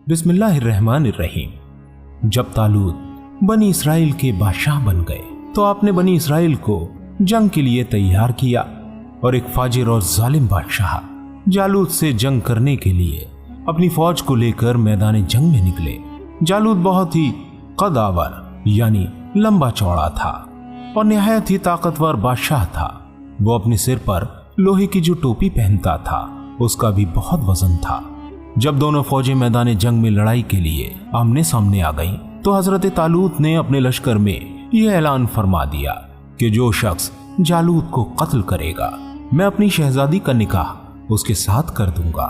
बिस्मिल्लाहिर्रहमानिर्रहीम। जब तालूत बनी इसराइल के बादशाह बन गए तो आपने बनी इसराइल को जंग के लिए तैयार किया और एक फाजिर और जालिम बादशाह जालूत से जंग करने के लिए अपनी फौज को लेकर मैदान जंग में निकले। जालूत बहुत ही कदावर यानी लंबा चौड़ा था और निहायत ही ताकतवर बादशाह था। वो अपने सिर पर लोहे की जो टोपी पहनता था उसका भी बहुत वजन था। जब दोनों फौजें मैदान जंग में लड़ाई के लिए आमने सामने आ गईं, तो हजरत तालूत ने अपने लश्कर में यह ऐलान फरमा दिया कि जो शख्स जालूत को कत्ल करेगा मैं अपनी शहजादी का निकाह उसके साथ कर दूंगा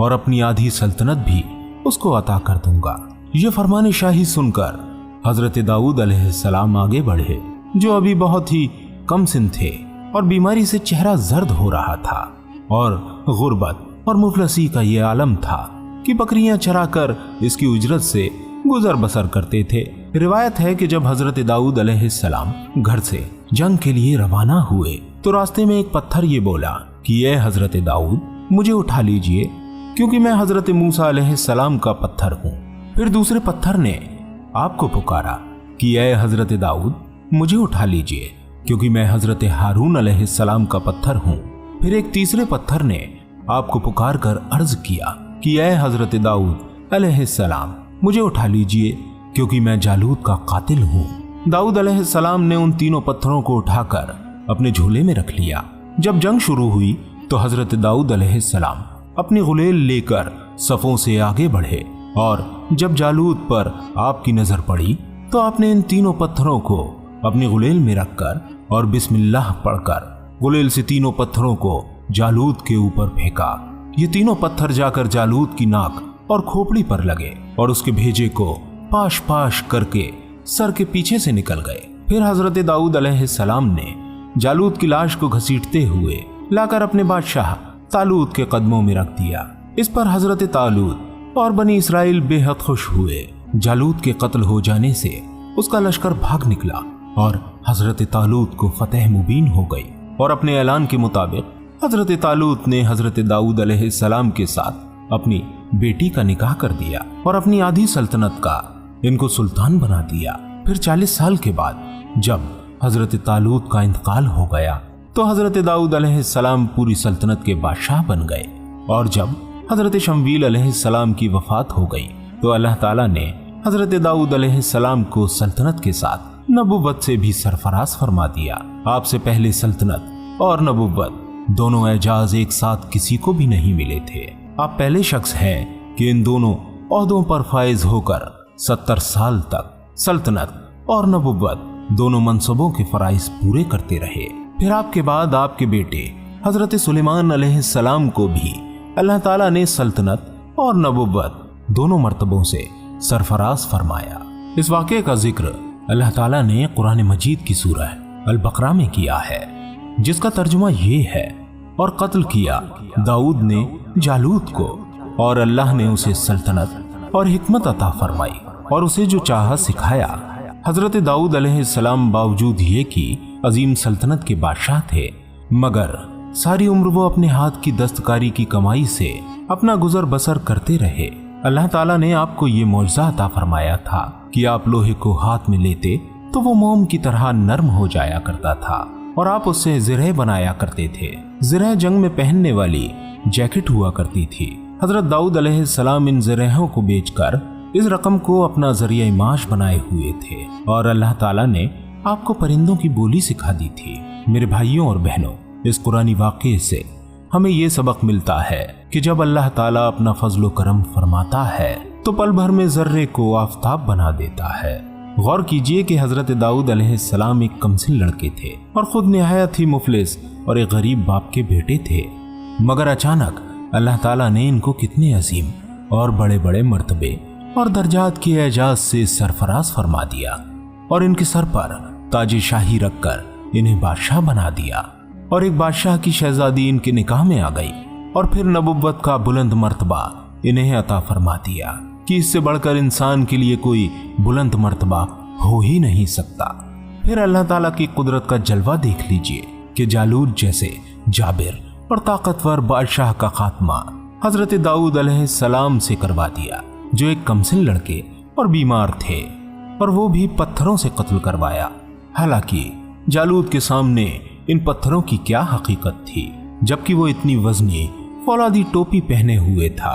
और अपनी आधी सल्तनत भी उसको अता कर दूंगा। ये फरमान शाही सुनकर हजरत दाऊद अलैहिस्सलाम आगे बढ़े, जो अभी बहुत ही कम सिन थे और बीमारी से चेहरा जर्द हो रहा था और गुर्बत और मुफलसी का ये आलम था कि बकरियां चराकर इसकी उजरत से गुजर बसर करते थे। रिवायत है कि जब हजरत दाऊद अलैहिस्सलाम घर से जंग के लिए रवाना हुए तो रास्ते में एक पत्थर ये बोला कि ये हजरत दाऊद मुझे उठा लीजिए क्योंकि मैं हजरत मूसा अलैहिस्सलाम का पत्थर हूँ। फिर दूसरे पत्थर ने आपको पुकारा कि ये हजरत दाऊद मुझे उठा लीजिए क्योंकि मैं हजरत हारून अलैहिस्सलाम का पत्थर हूँ। फिर एक तीसरे पत्थर ने आपको पुकार कर अर्ज किया कि ऐ हजरत दाऊद अलैहिस्सलाम मुझे उठा लीजिए क्योंकि मैं जालूत का कातिल हूँ। दाऊद अलैहिस्सलाम ने उन तीनों पत्थरों को उठाकर अपने झोले में रख लिया। जब जंग शुरू हुई तो हजरत दाऊद अलैहिस्सलाम अपनी गुलेल लेकर सफों से आगे बढ़े और जब जालूत पर आपकी नजर पड़ी तो आपने इन तीनों पत्थरों को अपनी गुलेल में रखकर और बिस्मिल्लाह पढ़कर गुलेल से तीनों पत्थरों को जालूत के ऊपर फेंका। ये तीनों पत्थर जाकर जालूत की नाक और खोपड़ी पर लगे और उसके भेजे को पाश पाश करके सर के पीछे से निकल गए। फिर हजरत दाऊद अलैहिस्सलाम ने जालूत की लाश को घसीटते हुए लाकर अपने बादशाह तालूत के कदमों में रख दिया। इस पर हजरत तालूत और बनी इसराइल बेहद खुश हुए। जालूत के कत्ल हो जाने से उसका लश्कर भाग निकला और हजरत तालूत को फतेह मुबीन हो गई और अपने ऐलान के मुताबिक हजरत तालूत ने हजरत दाऊद अलैहिस्सलाम के साथ अपनी बेटी का निकाह कर दिया और अपनी आधी सल्तनत का इनको सुल्तान बना दिया। फिर 40 साल के बाद जब हजरत तालूत का इंतकाल हो गया तो हजरत दाऊद अलैहिस्सलाम पूरी सल्तनत के बादशाह बन गए और जब हजरत शमवील अलैहिस्सलाम की वफात हो गई तो अल्लाह ताला ने हजरत दाऊद अलैहिस्सलाम को सल्तनत के साथ नबुव्वत से भी सरफराज फरमा दिया। आपसे पहले सल्तनत और नबुव्वत दोनों एजाज एक साथ किसी को भी नहीं मिले थे। आप पहले शख्स हैं कि इन दोनों ओहदों पर फायज होकर 70 साल तक सल्तनत और नबुव्वत दोनों मनसबों के फराइज पूरे करते रहे। फिर आपके बाद आपके बेटे हजरत सुलेमान अलैहिस्सलाम को भी अल्लाह ताला ने सल्तनत और नबुव्वत दोनों मर्तबों से सरफराज फरमाया। इस वाक़े का जिक्र अल्लाह ताला ने कुरान मजीद की सूरह अल बकरा में किया है, जिसका तर्जुमा ये है, और कत्ल किया दाऊद ने जालूत को और अल्लाह ने उसे सल्तनत और हिकमत अता फरमाई और उसे जो चाहा सिखाया। हजरत दाऊद अलैहिस्सलाम बावजूद ये कि अजीम सल्तनत के बादशाह थे, मगर सारी उम्र वो अपने हाथ की दस्तकारी की कमाई से अपना गुजर बसर करते रहे। अल्लाह ताला ने आपको ये मौजज़ा अता फरमाया था कि आप लोहे को हाथ में लेते तो वो मोम की तरह नरम हो जाया करता था और आप उससे ज़िरह बनाया करते थे। ज़िरह जंग में पहनने वाली जैकेट हुआ करती थी। हजरत दाऊद अलैहिस्सलाम इन ज़िरहों को बेचकर इस रकम को अपना जरिया माश बनाए हुए थे और अल्लाह ताला ने आपको परिंदों की बोली सिखा दी थी। मेरे भाइयों और बहनों, इस कुरानी वाक़े से हमें ये सबक मिलता है कि जब अल्लाह ताला अपना फजलो करम फरमाता है तो पल भर में जर्रे को आफताब बना देता है। गौर कीजिए कि हजरत दाऊद अलैहिस्सलाम एक कमसिन लड़के थे और खुद निहायत ही मुफलिस और एक गरीब बाप के बेटे थे, मगर अचानक अल्लाह ताला ने इनको कितने अजीम और बड़े बड़े मर्तबे और दर्जात के एजाज से सरफराज फरमा दिया और इनके सर पर ताज शाही रखकर इन्हें बादशाह बना दिया और एक बादशाह की शहजादी इनके निकाह में आ गई और फिर नबुव्वत का बुलंद मर्तबा इन्हें अता फरमा दिया कि इससे बढ़कर इंसान के लिए कोई बुलंद मर्तबा हो ही नहीं सकता। फिर अल्लाह ताला की कुदरत का जलवा देख लीजिए कि जालूत जैसे जाबिर और ताकतवर बादशाह का खात्मा हजरत दाऊद अलैहिस्सलाम से करवा दिया जो एक कमसिन लड़के और बीमार थे, और वो भी पत्थरों से कत्ल करवाया। हालांकि जालूत के सामने इन पत्थरों की क्या हकीकत थी, जबकि वो इतनी वजनी फौलादी टोपी पहने हुए था।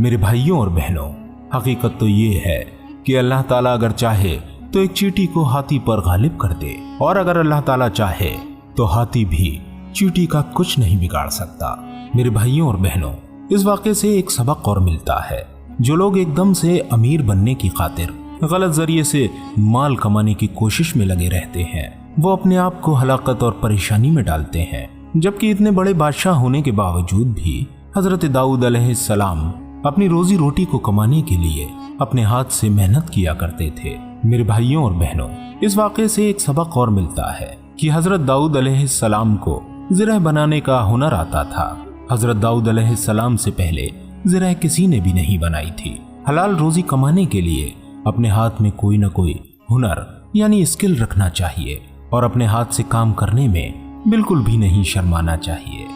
मेरे भाइयों और बहनों, हकीकत तो ये है कि अल्लाह ताला अगर चाहे तो एक चींटी को हाथी पर गालिब कर दे, और अगर अल्लाह ताला चाहे तो हाथी भी चींटी का कुछ नहीं बिगाड़ सकता। मेरे भाइयों और बहनों, इस वाक़े से एक सबक और मिलता है। जो लोग एकदम से अमीर बनने की खातिर गलत जरिए से माल कमाने की कोशिश में लगे रहते हैं, वो अपने आप को हलाकत और परेशानी में डालते हैं। जबकि इतने बड़े बादशाह होने के बावजूद भी हजरत दाऊद अलैहिस्सलाम अपनी रोजी रोटी को कमाने के लिए अपने हाथ से मेहनत किया करते थे। मेरे भाइयों और बहनों, इस वाक़े से एक सबक और मिलता है कि हजरत दाऊद अलैहिस्सलाम को ज़िरह बनाने का हुनर आता था। हजरत दाऊद अलैहिस्सलाम से पहले ज़िरह किसी ने भी नहीं बनाई थी। हलाल रोजी कमाने के लिए अपने हाथ में कोई न कोई हुनर यानी स्किल रखना चाहिए, और अपने हाथ से काम करने में बिल्कुल भी नहीं शर्माना चाहिए।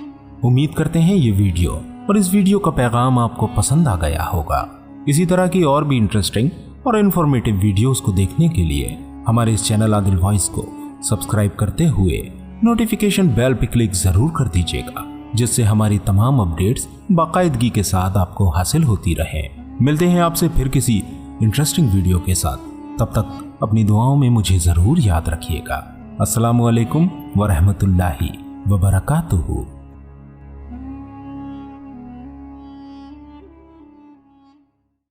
उम्मीद करते हैं ये वीडियो और इस वीडियो का पैगाम आपको पसंद आ गया होगा। इसी तरह की और भी इंटरेस्टिंग और इन्फॉर्मेटिव वीडियोस को देखने के लिए हमारे इस चैनल आदिल वॉइस को सब्सक्राइब करते हुए नोटिफिकेशन बेल पे क्लिक जरूर कर दीजिएगा, जिससे हमारी तमाम अपडेट्स बाकायदगी के साथ आपको हासिल होती रहें। मिलते हैं आपसे फिर किसी इंटरेस्टिंग वीडियो के साथ। तब तक अपनी दुआओं में मुझे जरूर याद रखिएगा। अस्सलामु अलैकुम व रहमतुल्लाहि व बरकातुहू।